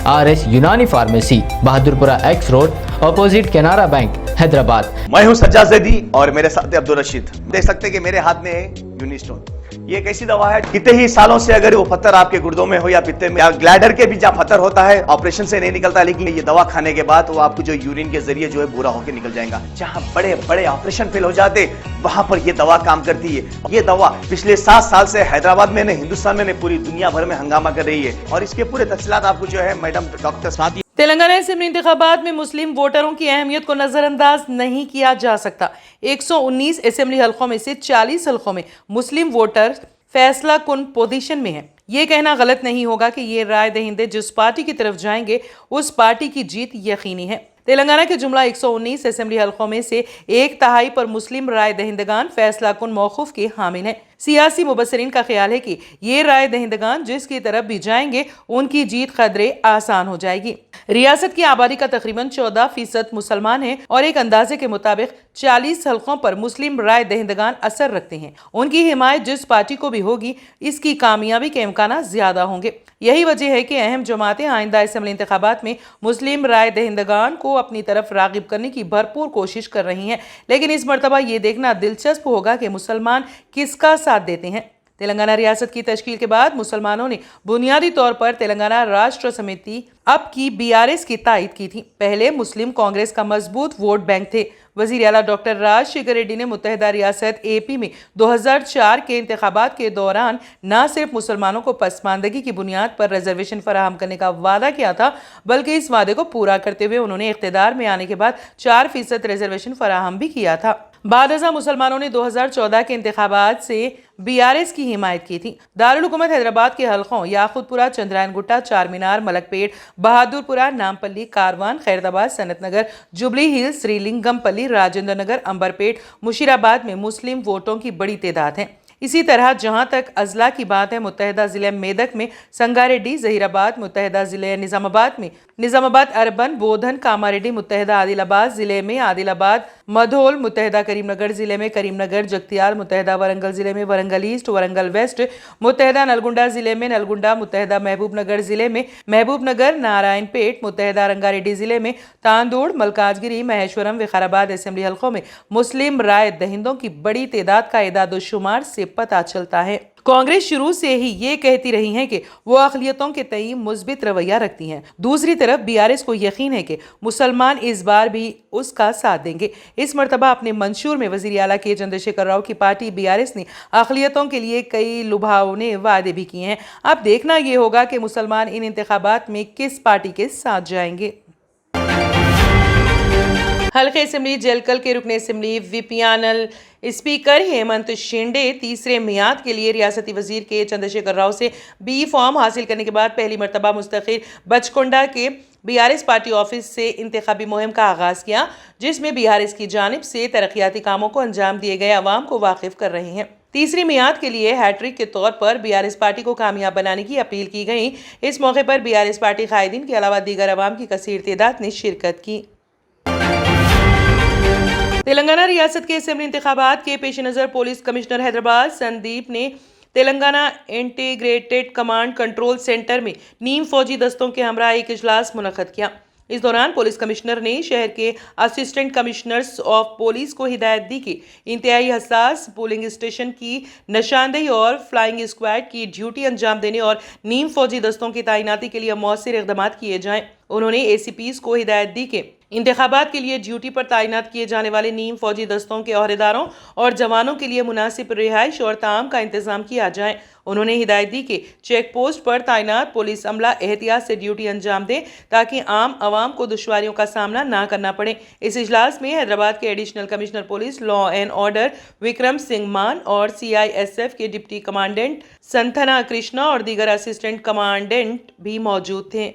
RS यूनानी pharmacy, Bahadurpura x road, opposite Canara bank, Hyderabad. मैं हूं सज्जाद ज़ैदी और मेरे साथ अब्दुल रशीद। देख सकते हैं कि मेरे हाथ में है यूनिस्टोन। ये एक ऐसी दवा है, कितने ही सालों से अगर वो पत्थर आपके गुर्दों में हो या पित्ते में या ग्लैडर के भी जहाँ पत्थर होता है, ऑपरेशन से नहीं निकलता, लेकिन ये दवा खाने के बाद वो आपको जो यूरिन के जरिए जो है बुरा होकर निकल जाएगा। जहाँ बड़े बड़े ऑपरेशन फेल हो जाते, वहां पर ये दवा काम करती है। ये दवा पिछले 7 साल से हैदराबाद में, हिंदुस्तान में, पूरी दुनिया भर में हंगामा कर रही है और इसके पूरे तफसीलात आपको जो है मैडम डॉक्टर साथ। तेलंगाना असेंबली इंतखाबात में मुस्लिम वोटरों की अहमियत को नजरअंदाज नहीं किया जा सकता। 119 असेंबली हलकों में से 40 हलकों में मुस्लिम वोटर फैसला कुन पोजीशन में है। ये कहना गलत नहीं होगा कि ये राय दहिंदे जिस पार्टी की तरफ जाएंगे उस पार्टी की जीत यकीनी है। तेलंगाना के जुमला 119 असेंबली हलकों में से 1/3 पर मुस्लिम राय दहिंदगान फैसला कुन मौकूफ के हामिल हैं। सियासी मुबसरीन का ख्याल है कि ये राय दहिंदगान जिसकी तरफ भी जाएंगे उनकी जीत कदरे आसान हो जाएगी। रियासत की आबादी का तकरीबन 14% मुसलमान है और एक अंदाजे के मुताबिक 40 हलकों पर मुस्लिम राय दहिंदगान असर रखते हैं। उनकी हिमायत जिस पार्टी को भी होगी, इसकी कामयाबी के इम्कान ज्यादा होंगे। यही वजह है कि अहम जमातें आइंदा असेंबली इंतखाबात में मुस्लिम राय दहिंदगान को अपनी तरफ रागिब करने की भरपूर कोशिश कर रही हैं। लेकिन इस मरतबा ये देखना दिलचस्प होगा कि मुसलमान किसका साथ देते हैं। तेलंगाना रियासत की तश्कील के बाद मुसलमानों ने बुनियादी तौर पर तेलंगाना राष्ट्र समिति अब की BRS की तायद की थी। पहले मुस्लिम कांग्रेस का मजबूत वोट बैंक थे। वजीर आला डॉक्टर राजशेखर रेड्डी ने मुत्तहिदा रियासत AP में 2004 के इंतखाबात के दौरान न सिर्फ मुसलमानों को पसमानदगी की बुनियाद पर रिजर्वेशन फराहम करने का वादा किया था, बल्कि इस वादे को पूरा करते हुए उन्होंने इख्तिदार में आने के बाद 4% रिजर्वेशन फराहम भी किया था। बाद अज़ा मुसलमानों ने 2014 के इंतखाबात से BRS की हिमायत की थी। दारुल हुकूमत हैदराबाद के हलकों याकूतपुरा, चंद्रायन गुट्टा, चार मीनार, मलकपेट, बहादुरपुरा, नामपल्ली, कारवान, खैरताबाद, सनत नगर, जुबली हिल्स, श्रीलिंगमपल्ली, राजेंद्र नगर, अंबरपेट, मुशीराबाद में मुस्लिम वोटों की बड़ी तादाद है। इसी तरह जहां तक अजला की बात है, मुत्तहिदा जिले मेदक में संगारेड्डी, जहीराबाद, मुत्तहिदा जिले निजामाबाद में निजामाबाद अर्बन, बोधन, कामारेड्डी, मुत्तहिदा आदिलाबाद जिले में आदिलाबाद, मधोल, मुत्तहिदा करीमनगर जिले में करीमनगर, जगतियाल, मुत्तहिदा वरंगल जिले में वरंगल ईस्ट, वरंगल वेस्ट, मुत्तहिदा नलगुंडा जिले में नलगुंडा, मुत्तहिदा महबूबनगर जिले में महबूबनगर, नारायणपेट, मुत्तहिदा रंगारेड्डी जिले में तांदूड़, मलकाजगिरी, महेश्वरम, विकाराबाद असेंबली हलकों में मुस्लिम राय दहिंदों की बड़ी तादाद का इदाद-ओ-शुमार से पता चलता है। कांग्रेस शुरू से ही ये कहती रही है कि वो अक़लियतों के तई मुस्बित रवैया रखती हैं। दूसरी तरफ BRS को यकीन है कि मुसलमान इस बार भी उसका साथ देंगे। इस मरतबा अपने मंशूर में वज़ीर आला के चंद्रशेखर राव की पार्टी BRS ने अक़लियतों के लिए कई लुभावने वादे भी किए हैं। अब देखना ये होगा कि मुसलमान इन इंतखाबात में किस पार्टी के साथ जाएंगे। हल्के असेंबली जलकल के रुकने असेंबली विपियानल स्पीकर हेमंत शिंदे तीसरे मियाद के लिए रियासती वजीर के चंद्रशेखर राव से B फॉर्म हासिल करने के बाद पहली मरतबा मुस्तकिल बचकुंडा के BRS पार्टी ऑफिस से इंतखाबी मुहिम का आगाज किया, जिसमें BRS की जानिब से तरक्याती कामों को अंजाम दिए गए अवाम को वाकिफ कर रहे हैं। तीसरी मियाद के लिए हैट्रिक के तौर पर BRS पार्टी को कामयाब बनाने की अपील की गई। इस मौके पर BRS पार्टी कायदीन के अलावा दीगर अवाम की कसीर तादाद ने शिरकत की। तेलंगाना रियासत के असेंबली इंतखाबात के पेश नज़र पुलिस कमिश्नर हैदराबाद संदीप ने Telangana integrated command control centre में नीम फौजी दस्तों के हमरा एक इजलास मुनक़द किया। इस दौरान पुलिस कमिश्नर ने शहर के असिस्टेंट कमिश्नर्स ऑफ पुलिस को हिदायत दी कि इंतहाई हसास पोलिंग स्टेशन की निशानदेही और फ्लाइंग स्क्वाड की ड्यूटी अंजाम देने और नीम फौजी दस्तों की तैनाती के लिए मौसर इक़दाम किए जाएं। उन्होंने ACPs को हिदायत दी कि इंतखाबात के लिए ड्यूटी पर तैनात किए जाने वाले नीम फौजी दस्तों के अहदेदारों और जवानों के लिए मुनासिब रिहाइश और ताम का इंतजाम किया जाए। उन्होंने हिदायत दी कि चेक पोस्ट पर तैनात पुलिस अमला एहतियात से ड्यूटी अंजाम दें ताकि आम आवाम को दुश्वारियों का सामना ना करना पड़े। इस इजलास में हैदराबाद के additional commissioner police law and order Vikram Singh मान और CISF के डिप्टी कमांडेंट संथना कृष्णा और दीगर असिस्टेंट कमांडेंट भी मौजूद थे।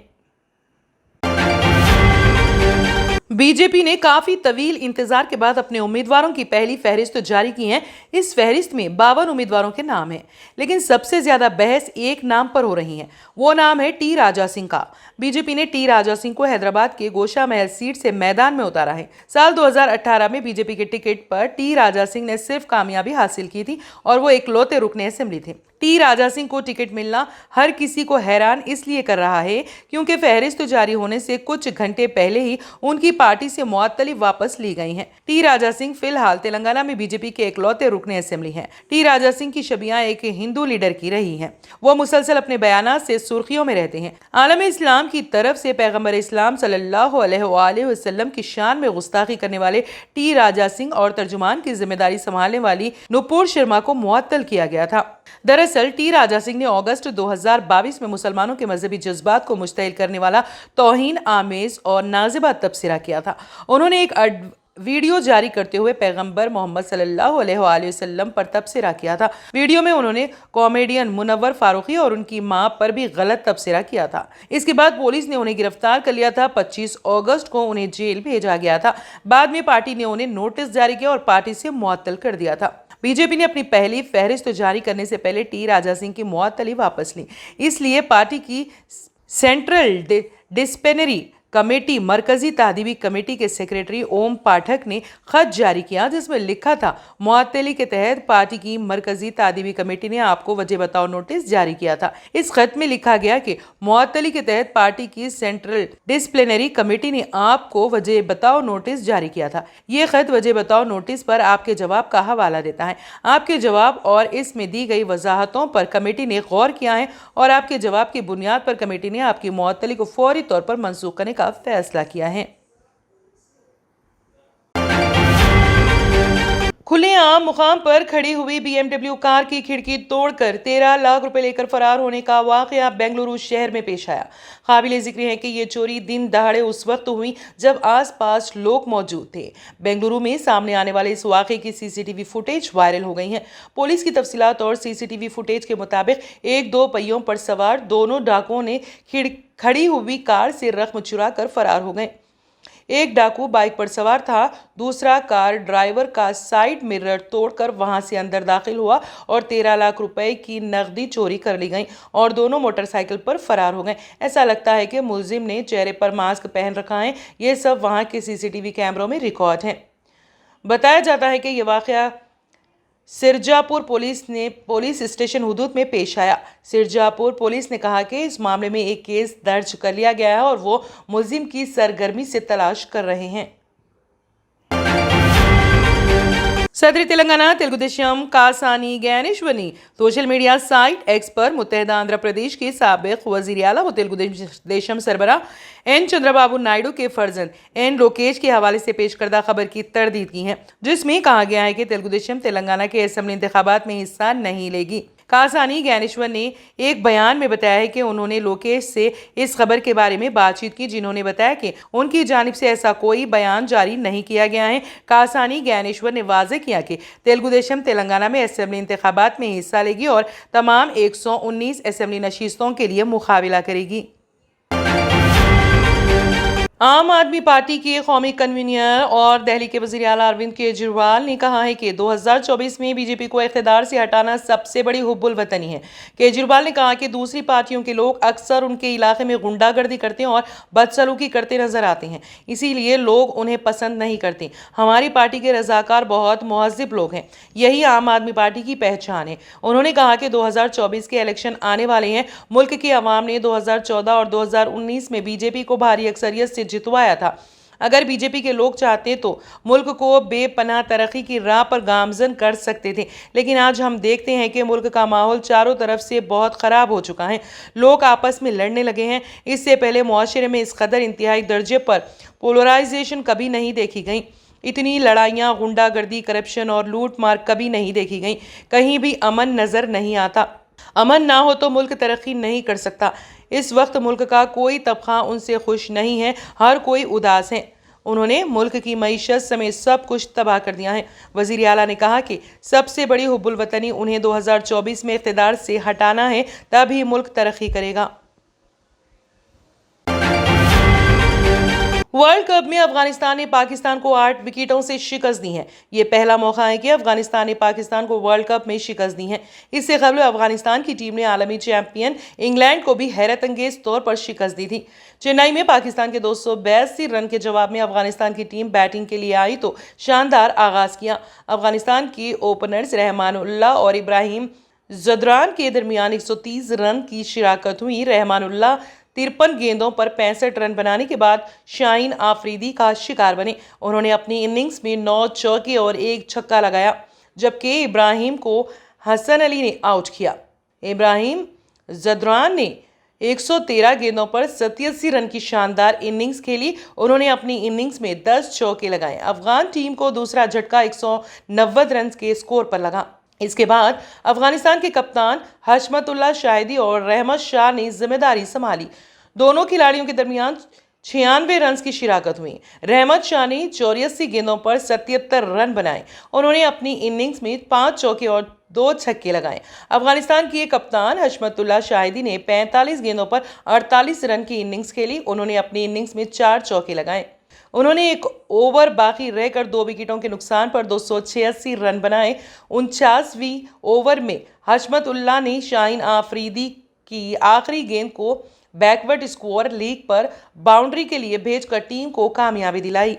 बीजेपी ने काफी तवील इंतजार के बाद अपने उम्मीदवारों की पहली फहरिस्त जारी की है। इस फहरिस्त में 52 उम्मीदवारों के नाम हैं, लेकिन सबसे ज्यादा बहस एक नाम पर हो रही है। वो नाम है T राजा सिंह का। बीजेपी ने T राजा सिंह को हैदराबाद के गोशा महल सीट से मैदान में उतारा है। साल 2018 में बीजेपी के टिकट पर T राजा सिंह ने सिर्फ कामयाबी हासिल की थी और वो इकलौते रुकने असेंबली थे। टी राजा सिंह को टिकट मिलना हर किसी को हैरान इसलिए कर रहा है क्योंकि फहरिस्त जारी होने से कुछ घंटे पहले ही उनकी पार्टी से मुअत्तली वापस ली गई हैं। टी राजा सिंह फिलहाल तेलंगाना में बीजेपी के इकलौते रुकने असेंबली हैं। टी राजा सिंह की छबियां एक हिंदू लीडर की रही हैं। वो मुसलसल अपने बयानात से सुर्खियों में रहते हैं। आलम इस्लाम की तरफ से पैगंबर इस्लाम सल्लल्लाहु अलैहि वसल्लम की शान में गुस्ताखी करने वाले टी राजा सिंह और तर्जुमान की जिम्मेदारी संभालने वाली नुपुर शर्मा को मुअत्तल किया गया था। दरअसल टी राजा सिंह ने अगस्त 2022 में मुसलमानों के मजहबी जज्बात को मुश्तइल करने वाला तौहीन आमेज और नाजिबा तबसरा किया था। उन्होंने एक वीडियो जारी करते हुए पैगंबर मोहम्मद सल्लल्लाहु अलैहि वसल्लम पर तबसरा किया था। वीडियो में उन्होंने कॉमेडियन मुनव्वर फारूकी और उनकी मां पर भी गलत तबसरा किया था। इसके बाद पुलिस ने उन्हें गिरफ्तार कर लिया था। 25 अगस्त को उन्हें जेल भेजा गया था। बाद में पार्टी ने उन्हें नोटिस जारी किया और पार्टी से मुअत्तल कर दिया था। बीजेपी ने अपनी पहली फहरिस्त जारी करने से पहले टी राजा सिंह की मुअत्तली वापस ली। इसलिए पार्टी की सेंट्रल डिसिप्लिनरी कमेटी मरकजी तादीबी कमेटी के सेक्रेटरी ओम पाठक ने खत जारी किया जिसमें लिखा था, मुअत्तली के तहत पार्टी की मरकजी तादीबी कमेटी ने आपको वजह बताओ नोटिस जारी किया था। इस खत में लिखा गया कि मुअत्तली के तहत पार्टी की सेंट्रल डिसिप्लिनरी कमेटी ने आपको वजह बताओ नोटिस जारी किया था। ये खत वजह बताओ नोटिस पर आपके जवाब का हवाला देता है। आपके जवाब और इसमें दी गई वजाहतों पर कमेटी ने गौर किया है और आपके जवाब की बुनियाद पर कमेटी ने आपकी मुअत्तली को फौरी तौर पर मंसूख करने का फैसला किया है। खुलेआम मुकाम पर खड़ी हुई BMW कार की खिड़की तोड़कर 13 लाख रुपए लेकर फरार होने का वाकया बेंगलुरु शहर में पेश आया। काबिले जिक्र है कि ये चोरी दिन दहाड़े उस वक्त हुई जब आसपास लोग मौजूद थे। बेंगलुरु में सामने आने वाले इस वाकये की CCTV फुटेज वायरल हो गई है। पुलिस की तफसीलात और CCTV फुटेज के मुताबिक एक दो पहियों पर सवार दोनों डाकुओं ने खड़ी हुई कार से रकम चुरा कर फरार हो गए। एक डाकू बाइक पर सवार था, दूसरा कार ड्राइवर का साइड मिरर तोड़कर वहां से अंदर दाखिल हुआ और 13 लाख रुपए की नकदी चोरी कर ली गई और दोनों मोटरसाइकिल पर फरार हो गए। ऐसा लगता है कि मुलजिम ने चेहरे पर मास्क पहन रखा है। ये सब वहां के CCTV कैमरों में रिकॉर्ड है। बताया जाता है कि यह वाकया सिरजापुर पुलिस स्टेशन हुदूद में पेश आया। सिरजापुर पुलिस ने कहा कि इस मामले में एक केस दर्ज कर लिया गया है और वो मुलजिम की सरगर्मी से तलाश कर रहे हैं। सदर तेलंगाना तेलुगुदेशम कासानी ज्ञानेश्वनी सोशल मीडिया साइट एक्स पर मुत्तहदा आंध्र प्रदेश के साबिक वजीर आला व तेलुगुदेशम सरबरा एन चंद्रबाबू नायडू के फर्जंद एन लोकेश के हवाले से पेश करदा खबर की तरदीद की है, जिसमें कहा गया है कि तेलुगुदेशम तेलंगाना के असेंबली इंतखाबात में हिस्सा नहीं लेगी। कासानी ज्ञानेश्वर ने एक बयान में बताया है कि उन्होंने लोकेश से इस खबर के बारे में बातचीत की, जिन्होंने बताया कि उनकी जानिब से ऐसा कोई बयान जारी नहीं किया गया है। कासानी ज्ञानेश्वर ने वाज़ेह किया कि तेलुगुदेशम तेलंगाना में असेंबली इंतखाबात में हिस्सा लेगी और तमाम 119 असेंबली नशीस्तों के लिए मुकाबला करेगी। आम आदमी पार्टी के कौमी कन्वीनर और दिल्ली के वज़ीर आला अरविंद केजरीवाल ने कहा है कि 2024 में बीजेपी को इख्तिदार से हटाना सबसे बड़ी हुब्बुल वतनी है। केजरीवाल ने कहा कि दूसरी पार्टियों के लोग अक्सर उनके इलाके में गुंडागर्दी करते हैं और बदसलूकी करते नजर आते हैं, इसीलिए लोग उन्हें पसंद नहीं करते। हमारी पार्टी के रजाकार बहुत मुहज़्ज़िब लोग हैं, यही आम आदमी पार्टी की पहचान है। उन्होंने कहा कि 2024 के इलेक्शन आने वाले हैं। मुल्क की आवाम ने 2014 और 2019 में बीजेपी को भारी अक्सरियत से जितवाया था। अगर बीजेपी के लोग चाहते तो मुल्क को बेपनाह तरक्की की राह पर गामजन कर सकते थे, लेकिन आज हम देखते हैं कि मुल्क का माहौल चारों तरफ से बहुत ख़राब हो चुका है। लोग आपस में लड़ने लगे हैं। इससे पहले मुआशरे में इस कदर इंतहाई दर्जे पर पोलराइजेशन कभी नहीं देखी गई। इतनी लड़ाइयाँ, गुंडागर्दी, करप्शन और लूट मार कभी नहीं देखी गई। कहीं भी अमन नज़र नहीं आता। अमन ना हो तो मुल्क तरक्की नहीं कर सकता। इस वक्त मुल्क का कोई तबका उनसे खुश नहीं है, हर कोई उदास है। उन्होंने मुल्क की मईशत समेत सब कुछ तबाह कर दिया है। वज़ीर आला ने कहा कि सबसे बड़ी हुब्बुल वतनी उन्हें 2024 में इख्तिदार से हटाना है, तभी मुल्क तरक्की करेगा। वर्ल्ड कप में अफगानिस्तान ने पाकिस्तान को 8 विकेटों से शिकस्त दी है। ये पहला मौका है कि अफगानिस्तान ने पाकिस्तान को वर्ल्ड कप में शिकस्त दी है। इससे कबल अफगानिस्तान की टीम ने आलमी चैंपियन इंग्लैंड को भी हैरत अंगेज तौर पर शिकस्त दी थी। चेन्नई में पाकिस्तान के 282 रन के जवाब में अफगानिस्तान की टीम बैटिंग के लिए आई तो शानदार आगाज किया। अफगानिस्तान की ओपनर्स रहमानुल्लाह और इब्राहिम जदरान के दरमियान 130 रन की शिराकत हुई। रहमानुल्लाह 53 गेंदों पर 65 रन बनाने के बाद शाहीन आफरीदी का शिकार बने। उन्होंने अपनी इनिंग्स में 9 चौके और 1 छक्का लगाया, जबकि इब्राहिम को हसन अली ने आउट किया। इब्राहिम जदरान ने 113 गेंदों पर 87 रन की शानदार इनिंग्स खेली। उन्होंने अपनी इनिंग्स में 10 चौके लगाए। अफगान टीम को दूसरा झटका 190 रन के स्कोर पर लगा। इसके बाद अफगानिस्तान के कप्तान हशमतुल्लाह शाहिदी और रहमत शाह ने जिम्मेदारी संभाली। दोनों खिलाड़ियों के दरमियान 96 रन की शिराकत हुई। रहमत शाह ने 84 गेंदों पर 77 रन बनाए। उन्होंने अपनी इनिंग्स में 5 चौके और 2 छक्के लगाए। अफगानिस्तान के कप्तान हशमतुल्लाह शाहिदी ने 45 गेंदों पर 48 रन की इनिंग्स खेली। उन्होंने अपनी इनिंग्स में 4 चौके लगाए। उन्होंने 1 ओवर बाकी रहकर 2 विकेटों के नुकसान पर 286 रन बनाए। 49वीं ओवर में हशमतुल्लाह ने शाहीन आफरीदी की आखिरी गेंद को बैकवर्ड स्कोर लीग पर बाउंड्री के लिए भेजकर टीम को कामयाबी दिलाई।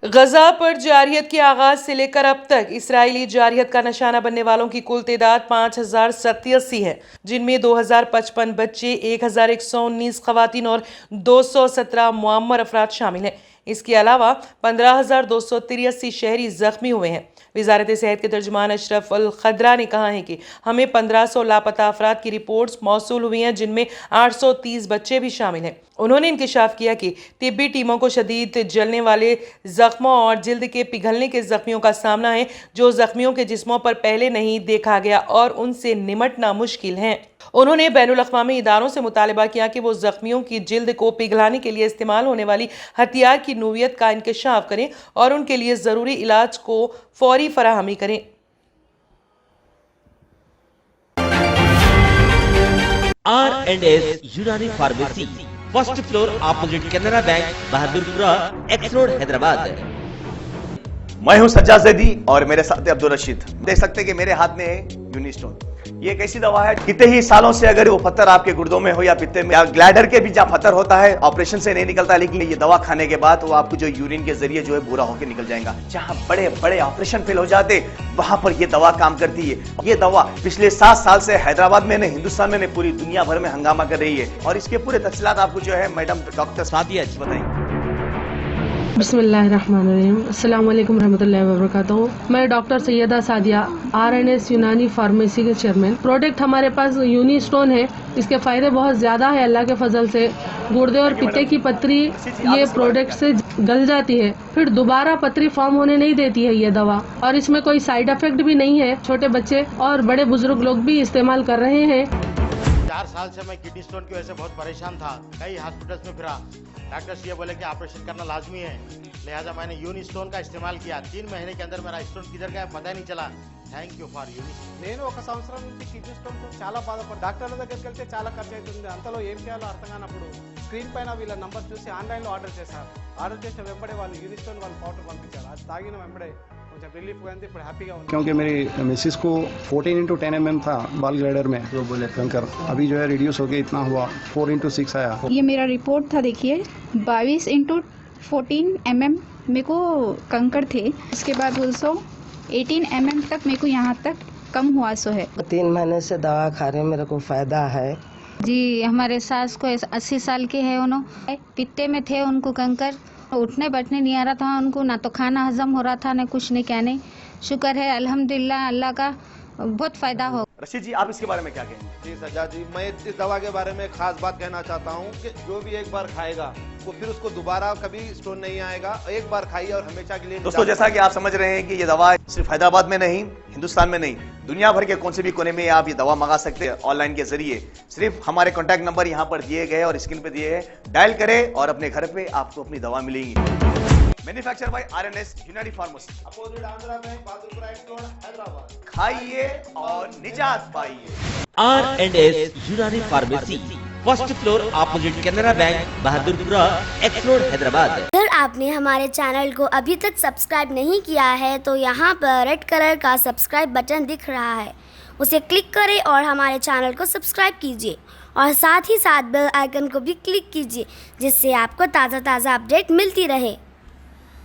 गजा पर जारियत के आगाज से लेकर अब तक इसराइली जारियत का निशाना बनने वालों की कुल तादाद 5087 है, जिनमें 2055 बच्चे, 1119 खवातीन और 217 मुअम्मर अफराद शामिल हैं। इसके अलावा 15,283 शहरी जख्मी हुए हैं। वजारत सेहत के तर्जुमान अशरफ अल खदरा ने कहा है कि हमें 1500 लापता अफराद की रिपोर्ट्स मौसूल हुई हैं, जिनमें 830 बच्चे भी शामिल हैं। उन्होंने इंकशाफ किया कि तिब्बी टीमों को शदीद जलने वाले जख्मों और जिल्द के पिघलने के जख्मियों का सामना है, जो जख्मियों के जिस्मों पर पहले नहीं देखा गया और उनसे निमटना मुश्किल है। उन्होंने बैनुल अक़वामी इदारों से मुतालबा किया कि वो जख्मियों की जिल्द को पिघलाने के लिए इस्तेमाल होने वाली हथियार की नोयत का इंकशाफ करें और उनके लिए ज़रूरी इलाज को फौरी फराहमी करें। R&S यूनानी pharmacy, first floor opposite Canara bank, Bahadurpura, x road, Hyderabad. मैं हूं सज्जाद ज़ैदी और मेरे साथ है अब्दुल रशीद। देख सकते हैं कि मेरे हाथ में है यूनिस्टोन। ये एक ऐसी दवा है, कितने ही सालों से अगर वो पत्थर आपके गुर्दों में हो या पित्ते में या ग्लैडर के भी जहाँ पत्थर होता है, ऑपरेशन से नहीं निकलता, लेकिन ये दवा खाने के बाद वो आपको जो यूरिन के जरिए जो है पूरा होकर निकल जाएगा। जहाँ बड़े बड़े ऑपरेशन फेल हो जाते, वहां पर ये दवा काम करती है। ये दवा पिछले 7 साल से हैदराबाद में नहीं, हिंदुस्तान में नहीं, पूरी दुनिया भर में हंगामा कर रही है। और इसके पूरे तफसीलात आपको जो है मैडम डॉक्टर सादिया बताएंगे। बिस्मिल्लाहिर्रहमानिर्रहीम, अस्सलाम वालेकुम रहमतुल्लाहि व बरकातहू। मैं डॉक्टर सैयदा सादिया, R&S यूनानी फार्मेसी के चेयरमैन। प्रोडक्ट हमारे पास यूनिस्टोन है। इसके फायदे बहुत ज्यादा है अल्लाह के फजल से। गुर्दे और पित्ते की पथरी ये प्रोडक्ट से गल जाती है, फिर दोबारा पथरी फॉर्म होने नहीं देती है ये दवा। और इसमें कोई साइड इफेक्ट भी नहीं है। छोटे बच्चे और बड़े बुजुर्ग लोग भी इस्तेमाल कर रहे हैं। 4 साल से मैं किडनी स्टोन की वजह से बहुत परेशान था। कई हॉस्पिटल्स में फिरा, डॉक्टर्स ये बोले कि ऑपरेशन करना लाजमी है, लिहाजा मैंने यूनिस्टोन का इस्तेमाल किया। 3 महीने के अंदर मेरा स्टोन किधर गया पता ही नहीं चला। థ్యాంక్ యూ ఫర్ యూనిస్టోన్. నేను 1 సంవత్సరం నుంచి కిడ్నీ స్టోన్తో చాలా బాధపడ్డా. డాక్టర్ల దగ్గరికి వెళ్తే చాలా ఖర్చు అవుతుంది. అంతలో ఏం చేయాలో అర్థం కానప్పుడు స్క్రీన్ పైన వీళ్ళ నంబర్ చూసి ఆన్లైన్లో ఆర్డర్ చేశారు. ఆర్డర్ చేసిన వెంబడే వాళ్ళు యూనిస్టోన్ వాళ్ళు పౌడర్ పంపించారు. అది తాగిన వెంబడే కొంచెం రిలీఫ్ అయింది. ఇప్పుడు హ్యాపీగా ఉంది. क्योंकि मेरी मिसिस को 14x10 mm था बाल ग्लाइडर में, जो बोले कंकर, अभी जो है रिड्यूस हो गया, इतना हुआ 4x6 आया। ये मेरा रिपोर्ट था, देखिए 22x14 mm मेरे को कंकर थे। उसके बाद 18 mm तक मेरे को यहाँ तक कम हुआ सो है। 3 महीने से दवा खा रहे, मेरे को फायदा है जी। हमारे सास को 80 साल के है, उन्होंने पित्ते में थे, उनको कंकर, उठने बैठने नहीं आ रहा था उनको, ना तो खाना हजम हो रहा था, ना कुछ नहीं कहने। शुक्र है अल्हम्दुलिल्लाह, अल्लाह का बहुत फायदा हो। रशीद जी, आप इसके बारे में क्या कहेंगे? जी सज्जाद जी, मैं इस दवा के बारे में खास बात कहना चाहता हूँ कि जो भी एक बार खाएगा वो फिर उसको दोबारा कभी स्टोन नहीं आएगा। एक बार खाइए और हमेशा के लिए। दोस्तों, जैसा कि आप समझ रहे हैं कि ये दवा सिर्फ हैदराबाद में नहीं, हिंदुस्तान में नहीं, दुनिया भर के कौन से भी कोने में आप ये दवा मंगा सकते हैं ऑनलाइन के जरिए। सिर्फ हमारे कॉन्टैक्ट नंबर यहाँ पर दिए गए और स्क्रीन पे दिए हैं, डायल करें और अपने घर पे आपको अपनी दवा मिलेगी। मैन्युफैक्चर बाय R&S यूनानी pharmacy, opposite Andhra bank, Bahadurpura, x road, Hyderabad. खाइए और निजात पाइए। R&S यूनानी pharmacy, first floor opposite Canara bank, Bahadurpura, x road, Hyderabad. अगर आपने हमारे चैनल को अभी तक सब्सक्राइब नहीं किया है तो यहाँ पर रेड कलर का सब्सक्राइब बटन दिख रहा है, उसे क्लिक करें और हमारे चैनल को सब्सक्राइब कीजिए और साथ ही साथ बेल आइकन को भी क्लिक कीजिए, जिससे आपको ताज़ा अपडेट मिलती रहे।